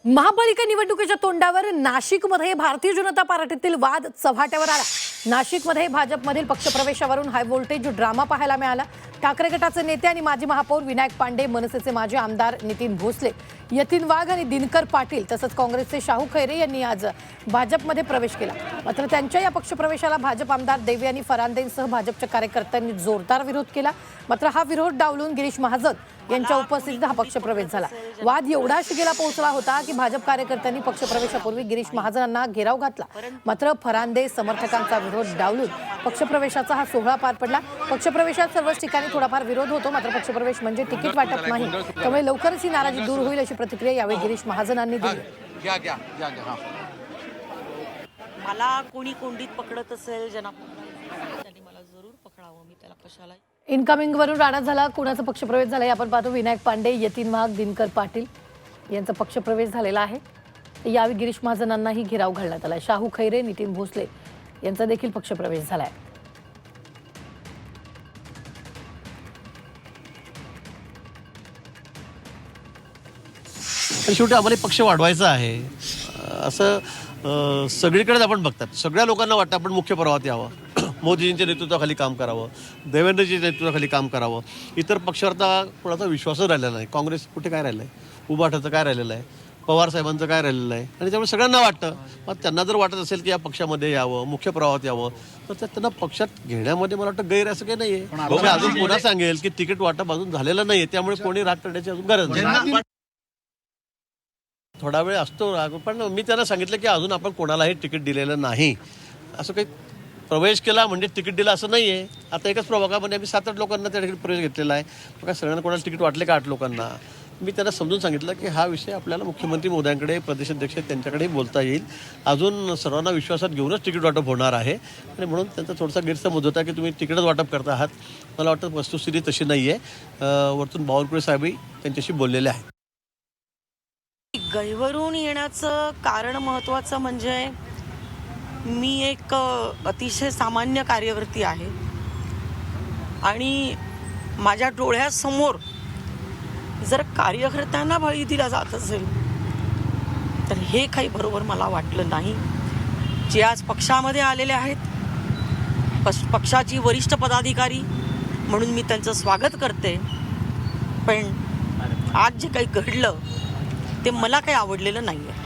महापालिका निवडणुकीच्या तोंडावर नाशिकमध्ये भारतीय जनता पार्टीतील वाद चव्हाट्यावर आला। नाशिकमध्ये भाजपमधील पक्षप्रवेशावरून हाय व्होल्टेज ड्रामा पाहायला मिळाला। ठाकरे गटाचे नेते आणि माजी महापौर विनायक पांडे, मनसेचे माजी आमदार नितीन भोसले, यतीन वाघ आणि दिनकर पाटील तसंच काँग्रेसचे शाहू खैरे यांनी आज भाजपमध्ये प्रवेश केला। मात्र त्यांच्या या पक्षप्रवेशाला भाजप आमदार देवयानी फरांदेंसह भाजपच्या कार्यकर्त्यांनी जोरदार विरोध केला। मात्र हा विरोध डावलून गिरीश महाजन यांच्या उपस्थितीत हा पक्षप्रवेश झाला। वाद एवढा शिगेला पोहोचला होता की भाजप कार्यकर्त्यांनी पक्षप्रवेशापूर्वी गिरीश महाजनांना घेराव घातला। मात्र फरांदे समर्थकांचा विरोध डावलून पक्षप्रवेशाचा हा सोहळा पार पडला। पक्षप्रवेशात सर्वच ठिकाणी थोडाफार विरोध होतो, मात्र पक्षप्रवेश म्हणजे तिकीट वाटप नाही, त्यामुळे लवकरच ही नाराजी दूर होईल अशी प्रतिक्रिया यावेळी गिरीश महाजनांनी दिली। मला कोणी कोंडीत पकडत असेल त्यांनी मला जरूर पकडावं, मी त्याला कशाला। इनकमिंग वरून राणा झाला, कोणाचा पक्षप्रवेश झाला आपण पाहतो। विनायक पांडे, यतीन वाघ, दिनकर पाटील यांचा पक्षप्रवेश झालेला आहे। यावेळी गिरीश महाजनांनाही घेराव घालण्यात आला। शाहू खैरे, नितीन भोसले यांचा देखील पक्षप्रवेश झालाय। शेवटी आम्हाला पक्ष वाढवायचा आहे असं सगळीकडेच आपण बघतात। सगळ्या लोकांना वाटतं आपण मुख्य प्रवाहात यावं, मोदीजींच्या नेतृत्वाखाली काम करावं, देवेंद्रजीच्या नेतृत्वाखाली काम करावं। इतर पक्षावर कोणाचा विश्वासच राहिलेला नाही। काँग्रेस कुठे काय राहिलं आहे, उभाटाचं काय राहिलेलं आहे, पवार साहेबांचं काय राहिलेलं आहे, आणि त्यामुळे सगळ्यांना वाटतं मग त्यांना जर वाटत असेल की या पक्षामध्ये यावं, मुख्य प्रवाहात यावं, तर त्यांना पक्षात घेण्यामध्ये मला वाटतं गैर असं काही नाही आहे। मी अजून पुन्हा सांगेल की तिकीट वाटप अजून झालेलं नाही आहे, त्यामुळे कोणी राग करण्याची अजून गरज नाही। थोडा वेळ असतो राग, पण मी त्यांना सांगितलं की अजून आपण कोणालाही तिकीट दिलेलं नाही। असं काही प्रवेश केला म्हणजे तिकीट दिलं असं नाही आहे। आता एकच प्रभागामध्ये आम्ही 7-8 लोकांना त्या ठिकाणी प्रवेश घेतलेला आहे। मग सगळ्यांना कोणाला तिकीट वाटले का 8 लोकांना? मी त्यांना समजून सांगितलं की हा विषय आपल्याला मुख्यमंत्री महोदयांकडे, प्रदेशाध्यक्ष त्यांच्याकडेही बोलता येईल। अजून सर्वांना विश्वासात घेऊनच तिकीट वाटप होणार आहे, आणि म्हणून त्यांचा थोडासा गैरसमज होता की तुम्ही तिकीटच वाटप करता आहात। मला वाटतं वस्तुस्थिती तशी नाही आहे। वरतून बावनकुळे साहेबही त्यांच्याशी बोललेले आहेत। गैरवरून येण्याचं कारण महत्त्वाचं म्हणजे मी एक अतिशय सामान्य कार्यकर्ती आहे, आणि माझ्या डोळ्यासमोर जर कार्यकर्त्यांना बळी दिला जात असेल तर हे काही बरोबर मला वाटलं नाही। जे आज पक्षामध्ये आलेले आहेत, पक्षाची वरिष्ठ पदाधिकारी म्हणून मी त्यांचं स्वागत करते, पण आज जे काही घडलं ते मला काही आवडलेलं नाही आहे।